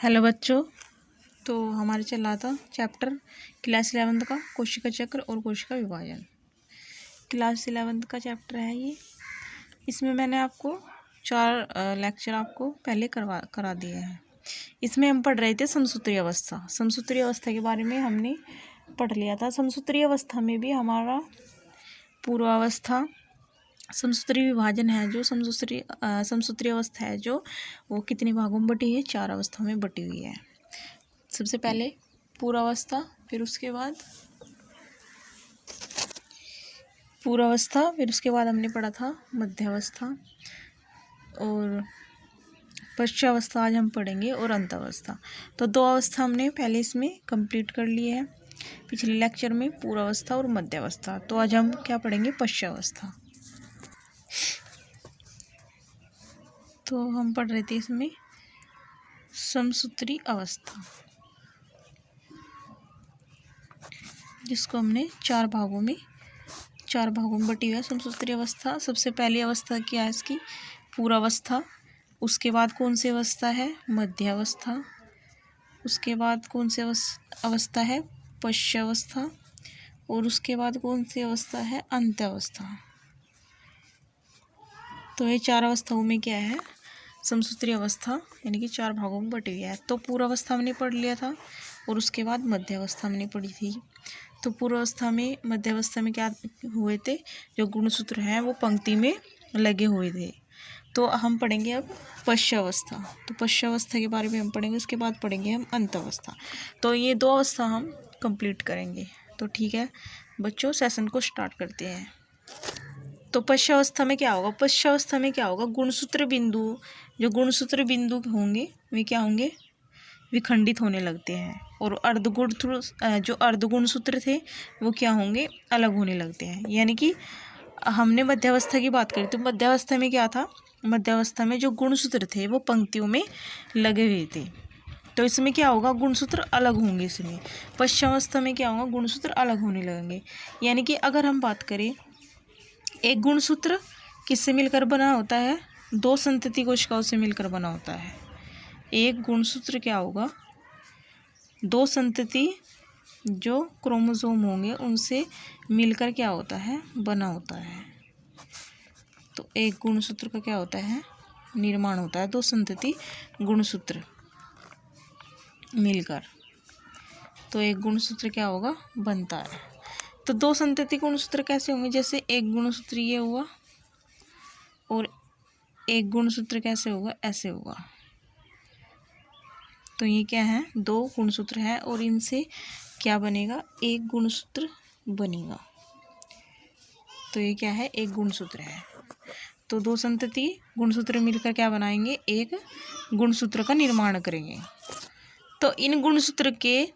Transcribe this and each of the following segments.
Hello बच्चों। तो हमारे चल रहा था चैप्टर क्लास 11 का कोशिका चक्र और कोशिका विभाजन। क्लास 11 का चैप्टर है ये। इसमें मैंने आपको 4 लेक्चर आपको पहले करा दिए हैं। इसमें हम पढ़ रहे थे समसूत्रीय अवस्था। समसूत्रीय अवस्था के बारे में हमने पढ़ लिया था। समसूत्रीय अवस्था में भी हमारा पूर्वावस्था, समसूत्री विभाजन है जो समसूत्री अवस्था है जो वो कितने भागों में बटी है? 4 अवस्थाओं में बटी हुई है। सबसे पहले पूर्वावस्था, फिर उसके बाद हमने पढ़ा था मध्यावस्था और पश्चावस्था आज हम पढ़ेंगे और अंतावस्था। तो 2 अवस्था हमने पहले इसमें कंप्लीट कर ली है पिछले लेक्चर में, पूर्वावस्था और मध्यावस्था। तो आज हम क्या पढ़ेंगे? पश्चावस्था। तो हम पढ़ रहे थे इसमें समसूत्री अवस्था, जिसको हमने 4 भागों में बटी हुई है समसूत्री अवस्था। सबसे पहली अवस्था क्या है इसकी? पूर्वावस्था। उसके बाद कौन सी अवस्था है? मध्यावस्था। उसके बाद कौन सी अवस्था है? पश्चावस्था। और उसके बाद कौन सी अवस्था है? अंत्यावस्था। तो ये 4 अवस्थाओं में क्या है? समसूत्री अवस्था, यानी कि 4 भागों में बटी हुई है। तो पूर्वावस्था हमने पढ़ लिया था और उसके बाद मध्यावस्था हमने पढ़ी थी। तो पूर्वावस्था में, मध्यावस्था में क्या हुए थे? जो गुणसूत्र हैं वो पंक्ति में लगे हुए थे। तो हम पढ़ेंगे अब पश्चावस्था। तो पश्चावस्था के बारे में हम पढ़ेंगे, उसके बाद पढ़ेंगे हम अंतावस्था। तो ये 2 अवस्था हम कंप्लीट करेंगे। तो ठीक है बच्चों, सेशन को स्टार्ट करते हैं। तो पश्चावस्था में क्या होगा? पश्चावस्था में क्या होगा? गुणसूत्र बिंदु, जो गुणसूत्र बिंदु होंगे वे क्या होंगे? विखंडित होने लगते हैं। और जो अर्धगुणसूत्र थे वो क्या होंगे? अलग होने लगते हैं। यानी कि हमने मध्यावस्था की बात करी तो मध्यावस्था में क्या था? मध्यावस्था में जो गुणसूत्र थे वो पंक्तियों में लगे हुए थे। तो इसमें क्या होगा? गुणसूत्र अलग होंगे। इसमें पश्चावस्था में क्या होगा? गुणसूत्र अलग होने लगेंगे। यानी कि अगर हम बात करें, एक गुणसूत्र किससे मिलकर बना होता है? 2 संतति कोशिकाओं से मिलकर बना होता है। एक गुणसूत्र क्या होगा? 2 संतति जो क्रोमोसोम होंगे उनसे मिलकर क्या होता है? बना होता है। तो एक गुणसूत्र का क्या होता है? निर्माण होता है 2 संतति गुणसूत्र मिलकर। तो एक गुणसूत्र क्या होगा? बनता है। तो 2 संतति गुणसूत्र कैसे होंगे? जैसे एक गुणसूत्र ये हुआ और एक गुणसूत्र कैसे होगा? ऐसे होगा। तो ये क्या है? 2 गुणसूत्र है और इनसे क्या बनेगा? एक गुणसूत्र बनेगा। तो ये क्या है? एक गुणसूत्र है। तो 2 संतति गुणसूत्र मिलकर क्या बनाएंगे? एक गुणसूत्र का निर्माण करेंगे। तो इन गुणसूत्र के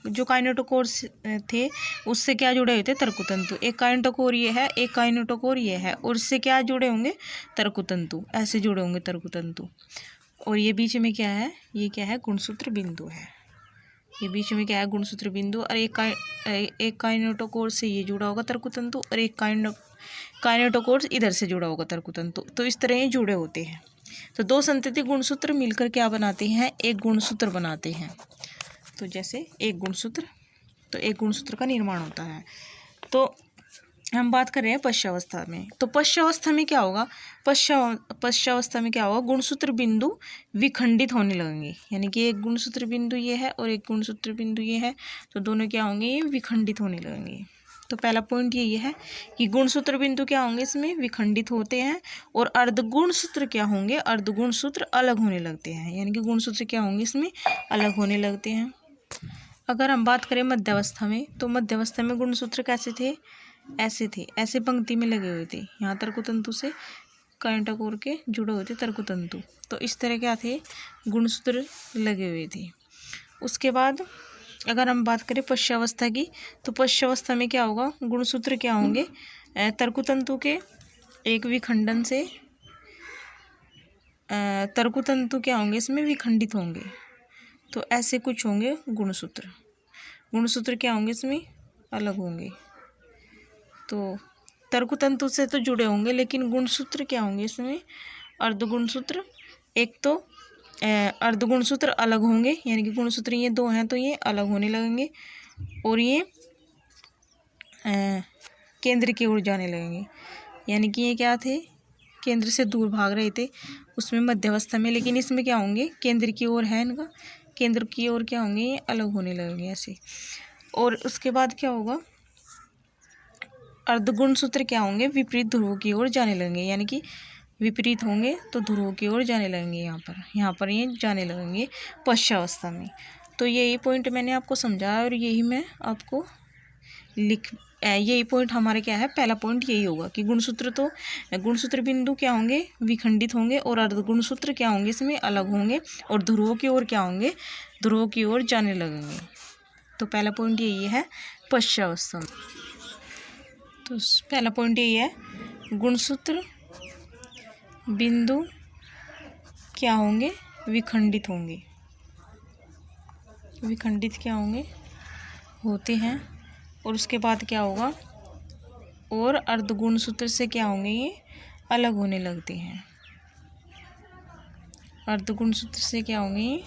जो काइनेटोकोर्स थे उससे क्या जुड़े हुए थे? तर्कतंतु। एक काइनेटोकोर ये है, एक काइनेटोकोर ये है, और इससे क्या जुड़े होंगे? तर्कतंतु। ऐसे जुड़े होंगे तर्कतंतु। और ये बीच में क्या है? ये क्या है? गुणसूत्र बिंदु है। ये बीच में क्या है? गुणसूत्र बिंदु। और एक काइनेटोकोर से ये जुड़ा होगा तर्कतंतु और एक काइनेटोकोर इधर से जुड़ा होगा तर्कतंतु। तो इस तरह ये जुड़े होते हैं। तो 2 संतति गुणसूत्र मिलकर क्या बनाते हैं? एक गुणसूत्र बनाते हैं। तो जैसे एक गुणसूत्र, तो एक गुणसूत्र का निर्माण होता है। तो हम बात कर रहे हैं पश्चावस्था में। तो पश्चावस्था में क्या होगा? पश्चावस्था में क्या होगा? गुणसूत्र बिंदु विखंडित होने लगेंगे। यानी कि एक गुणसूत्र बिंदु ये है और एक गुणसूत्र बिंदु ये है, तो दोनों क्या होंगे? ये विखंडित होने लगेंगे। तो पहला पॉइंट ये है कि गुणसूत्र बिंदु क्या होंगे? इसमें विखंडित होते हैं। और अर्धगुणसूत्र क्या होंगे? अर्धगुणसूत्र अलग होने लगते हैं। यानी कि गुणसूत्र क्या होंगे? इसमें अलग होने लगते हैं। अगर हम बात करें मध्यावस्था में, तो मध्यावस्था में गुणसूत्र कैसे थे? ऐसे थे, ऐसे पंक्ति में लगे हुए थे। यहाँ तर्कतंतु से काइनेटोकोर के जुड़े हुए थे तर्कतंतु। तो इस तरह क्या थे? गुणसूत्र लगे हुए थे। उसके बाद अगर हम बात करें पश्चावस्था की, तो पश्चावस्था में क्या होगा? गुणसूत्र क्या होंगे? तर्कतंतु के एक विखंडन से तर्कतंतु क्या होंगे? इसमें विखंडित होंगे। तो ऐसे कुछ होंगे गुणसूत्र। गुणसूत्र क्या होंगे? इसमें अलग होंगे। तो तर्कतंतु से तो जुड़े होंगे, लेकिन गुणसूत्र क्या होंगे? इसमें अर्धगुणसूत्र। एक तो अर्धगुणसूत्र अलग होंगे, यानी कि गुणसूत्र ये दो हैं तो ये अलग होने लगेंगे और ये केंद्र की ओर जाने लगेंगे। यानी कि ये क्या थे, केंद्र से दूर भाग रहे थे, उसमें मध्यावस्था में, लेकिन इसमें क्या होंगे, केंद्र की ओर है इनका, केंद्र की ओर क्या होंगे, ये अलग होने लगेंगे ऐसे। और उसके बाद क्या होगा, अर्धगुणसूत्र क्या होंगे, विपरीत ध्रुवों की ओर जाने लगेंगे, यानी कि विपरीत होंगे तो ध्रुवों की ओर जाने लगेंगे। यहाँ पर ये जाने लगेंगे पश्चावस्था में। तो यही पॉइंट मैंने आपको समझाया और यही मैं आपको यही पॉइंट हमारे क्या है, पहला पॉइंट यही होगा कि गुणसूत्र बिंदु क्या होंगे, विखंडित होंगे और अर्धगुणसूत्र क्या होंगे, इसमें अलग होंगे और ध्रुवों की ओर क्या होंगे, ध्रुवों की ओर जाने लगेंगे। तो पहला पॉइंट यही है पश्चावस्था में। तो पहला पॉइंट यही है, गुणसूत्र बिंदु क्या होंगे, विखंडित होंगे, विखंडित क्या होंगे, होते हैं। और उसके बाद क्या होगा, और अर्धगुणसूत्र से क्या होंगे, ये अलग होने लगते हैं, अर्धगुणसूत्र से क्या होंगे, ये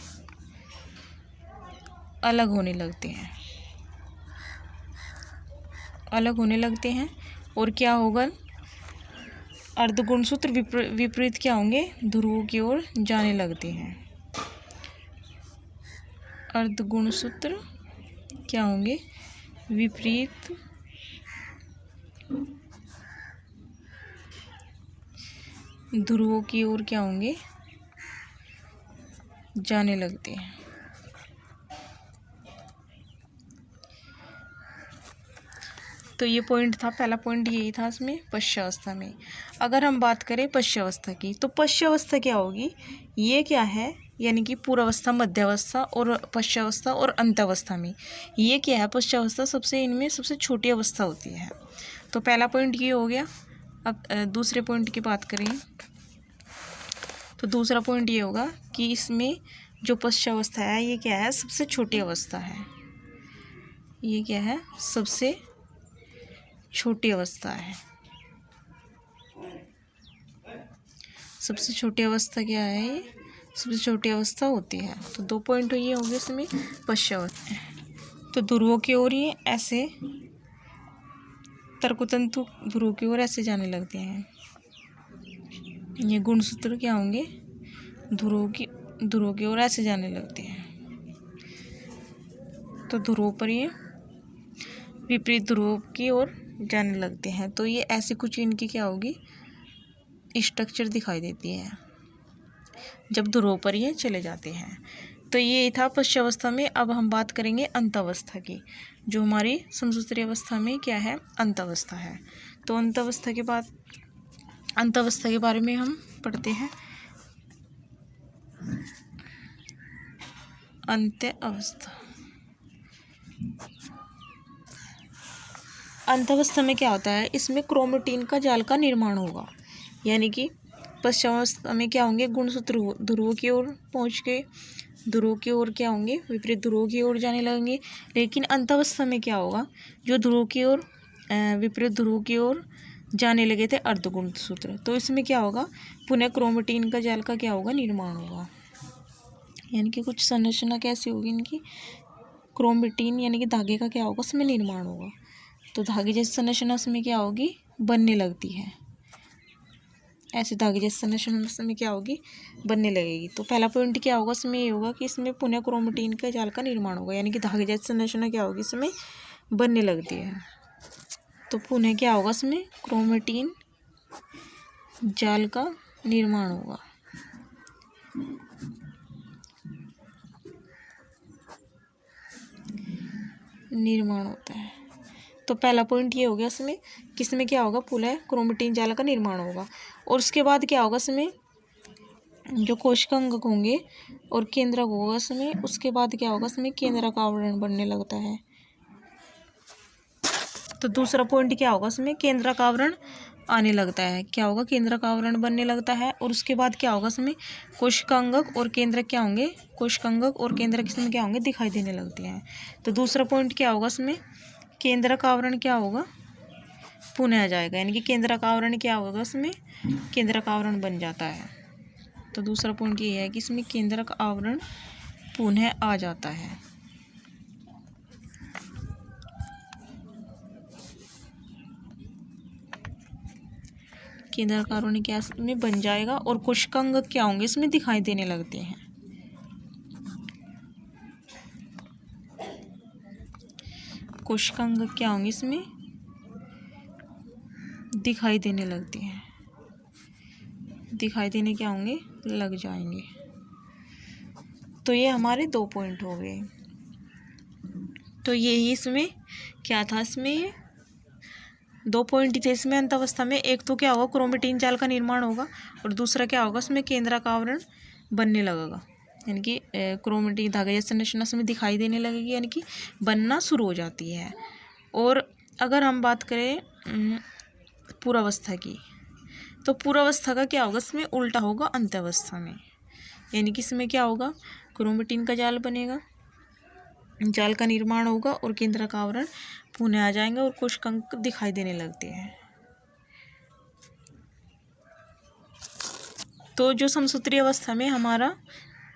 अलग होने लगते हैं, अलग होने लगते हैं। और क्या होगा, अर्धगुणसूत्र विपरीत क्या होंगे, ध्रुवों की ओर जाने लगते हैं। अर्धगुणसूत्र क्या होंगे, विपरीत ध्रुवों की ओर क्या होंगे, जाने लगते हैं। तो ये पॉइंट था, पहला पॉइंट यही था इसमें पश्चावस्था में। अगर हम बात करें पश्चावस्था की, तो पश्चावस्था क्या होगी, ये क्या है, यानी कि पूर्वावस्था, मध्यावस्था और पश्चावस्था और अंतावस्था में ये क्या है, पश्चावस्था सबसे इनमें सबसे छोटी अवस्था होती है। तो पहला पॉइंट ये हो गया। अब दूसरे पॉइंट की बात करें तो दूसरा पॉइंट ये होगा कि इसमें जो पश्चावस्था है ये क्या है, सबसे छोटी अवस्था है, ये क्या है, सबसे छोटी अवस्था है। सबसे छोटी अवस्था क्या है, ये सबसे छोटी अवस्था होती है। तो दो पॉइंट ये होंगे इसमें पश्चावस्था। तो ध्रुवों की ओर ये ऐसे, तर्कतंतु ध्रुवों की ओर ऐसे जाने लगते हैं। ये गुणसूत्र क्या होंगे, ध्रुवों की ओर ऐसे जाने लगते हैं। तो ध्रुवों पर ये विपरीत ध्रुवों की ओर जाने लगते हैं। तो ये ऐसी कुछ इनकी क्या होगी, स्ट्रक्चर दिखाई देती है जब ध्रुवों पर ये चले जाते हैं। तो ये था पश्चावस्था में। अब हम बात करेंगे अंतावस्था की, जो हमारी समसूत्री अवस्था में क्या है, अंतावस्था है। तो अंतावस्था के बाद, अंतावस्था के बारे में हम पढ़ते हैं। अंत्य अवस्था, अंतावस्था में क्या होता है, इसमें क्रोमेटिन का जाल का निर्माण होगा। यानी कि पश्चावस्था में क्या होंगे, गुणसूत्र ध्रुवों की ओर पहुँच गए, ध्रुवों की ओर क्या होंगे, विपरीत ध्रुवों की ओर जाने लगेंगे। लेकिन अंतावस्था में क्या होगा, जो ध्रुवों की ओर विपरीत ध्रुवों की ओर जाने लगे थे अर्धगुणसूत्र, तो इसमें क्या होगा, पुनः क्रोमेटिन का जाल का क्या होगा, निर्माण होगा। यानी कि कुछ संरचना कैसी होगी इनकी, क्रोमेटिन यानी कि धागे का क्या होगा, उसमें निर्माण होगा। तो धागे जैसी संरचना उसमें क्या होगी, बनने लगती है। ऐसे धागे जैसी संरचना उसमें क्या होगी, बनने लगेगी। तो पहला पॉइंट क्या होगा इसमें, ये होगा कि इसमें पुनः क्रोमेटिन का जाल का निर्माण होगा, यानी कि धागे जैसी संरचना क्या होगी, इसमें बनने लगती है। तो पुनः क्या होगा, इसमें क्रोमेटिन जाल का निर्माण होगा। निर्माण होता है। तो पहला पॉइंट ये हो गया इसमें, किसमें क्या होगा, पुनः क्रोमेटिन जाल का निर्माण होगा। और उसके बाद क्या होगा, इसमें जो कोशिका अंगक होंगे और केंद्रक होगा इसमें, उसके बाद क्या होगा, इसमें केंद्रक आवरण बनने लगता है। तो दूसरा पॉइंट क्या होगा, इसमें केंद्रक आवरण आने लगता है। क्या होगा, केंद्रक आवरण बनने लगता है। और उसके बाद क्या होगा, इसमें कोशिकांगक और केंद्रक क्या होंगे, कोशिकांगक और केंद्रक इसमें क्या होंगे, दिखाई देने लगते हैं। तो दूसरा पॉइंट क्या होगा, इसमें केंद्रक आवरण क्या होगा, पुनः आ जाएगा। यानी कि केंद्रक आवरण क्या होगा, इसमें केंद्रक आवरण बन जाता है। तो दूसरा पॉइंट ये है कि इसमें केंद्रक आवरण पुनः आ जाता है। केंद्रक आवरण क्या इसमें बन जाएगा और कोशिकांग क्या होंगे इसमें दिखाई देने लगते हैं। कोशिकांग क्या होंगे इसमें दिखाई देने लगते हैं, दिखाई देने क्या होंगे लग जाएंगे। तो ये हमारे 2 पॉइंट हो गए। तो यही इसमें क्या था, इसमें 2 पॉइंट थे इसमें अंत अवस्था में। एक तो क्या होगा क्रोमेटिन जाल का निर्माण होगा और दूसरा क्या होगा इसमें केंद्रक आवरण बनने लगेगा, यानी कि क्रोमेटिन धागा जैसी संरचना इसमें दिखाई देने लगेगी, यानी कि बनना शुरू हो जाती है। और अगर हम बात करें पूर्वावस्था की, तो पूर्वावस्था का क्या होगा इसमें उल्टा होगा अंत अवस्था में, यानी कि इसमें क्या होगा क्रोमेटिन का जाल बनेगा, जाल का निर्माण होगा और केंद्रक आवरण पुनः आ जाएंगे और कोशिकांग दिखाई देने लगते हैं। तो जो समसूत्रीय अवस्था में हमारा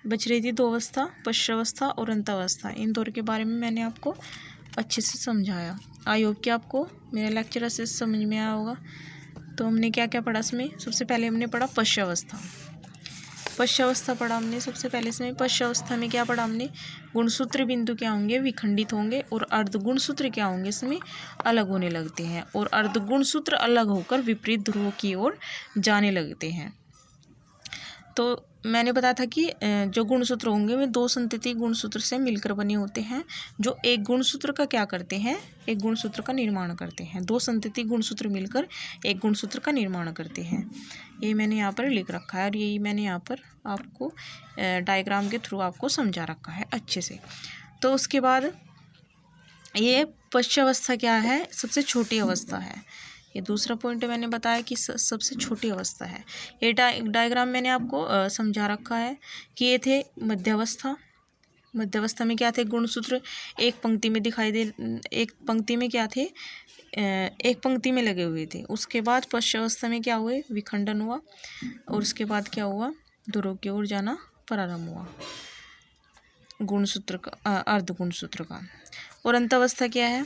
बच रही थी 2 अवस्था, पश्चावस्था और अंतावस्था, इन दोनों के बारे में मैंने आपको अच्छे से समझाया। आई होप कि आपको मेरा लेक्चर अच्छे से समझ में आया होगा। तो हमने क्या क्या पढ़ा इसमें, सबसे पहले हमने पढ़ा पश्चावस्था। पश्चावस्था पढ़ा हमने सबसे पहले इसमें। पश्चावस्था में क्या पढ़ा हमने, गुणसूत्र बिंदु क्या होंगे विखंडित होंगे और अर्ध गुणसूत्र क्या होंगे इसमें अलग होने लगते हैं, और अर्ध गुणसूत्र अलग होकर विपरीत ध्रुवों की ओर जाने लगते हैं। तो मैंने बताया था कि जो गुणसूत्र होंगे वे 2 संतति गुणसूत्र से मिलकर बने होते हैं, जो एक गुणसूत्र का क्या करते हैं, एक गुणसूत्र का निर्माण करते हैं। 2 संतति गुणसूत्र मिलकर एक गुणसूत्र का निर्माण करते हैं। ये मैंने यहाँ पर लिख रखा है और यही मैंने यहाँ पर आपको डायग्राम के थ्रू आपको समझा रखा है अच्छे से। तो उसके बाद ये पश्चावस्था क्या है, सबसे छोटी अवस्था है। ये दूसरा पॉइंट मैंने बताया कि सबसे छोटी अवस्था है। ये डायग्राम मैंने आपको समझा रखा है कि ये थे मध्यावस्था। मध्यावस्था में क्या थे, गुणसूत्र एक पंक्ति में दिखाई दे, एक पंक्ति में क्या थे, एक पंक्ति में लगे हुए थे। उसके बाद पश्चावस्था में क्या हुए, विखंडन हुआ और उसके बाद क्या हुआ, ध्रुव की ओर जाना प्रारंभ हुआ गुणसूत्र का, अर्ध गुणसूत्र का। और अंतावस्था क्या है,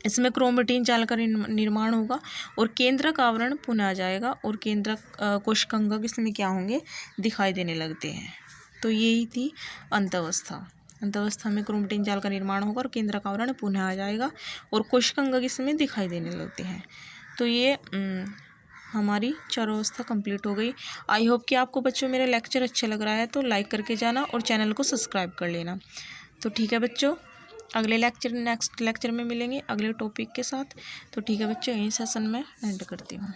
इसमें क्रोमेटिन जाल का निर्माण होगा और केंद्रक आवरण पुनः आ जाएगा और केंद्रक कोशिकांग इसमें क्या होंगे दिखाई देने लगते हैं। तो यही थी अंतावस्था। अंतावस्था में क्रोमेटिन जाल का निर्माण होगा और केंद्रक आवरण पुनः आ जाएगा और कोशिकांग इसमें दिखाई देने लगते हैं। तो ये हमारी 4 अवस्था कंप्लीट हो गई। आई होप कि आपको बच्चों मेरा लेक्चर अच्छा लग रहा है, तो लाइक करके जाना और चैनल को सब्सक्राइब कर लेना। तो ठीक है बच्चों, अगले लेक्चर नेक्स्ट लेक्चर में मिलेंगे अगले टॉपिक के साथ। तो ठीक है बच्चों, यही सेशन में एंड करती हूँ।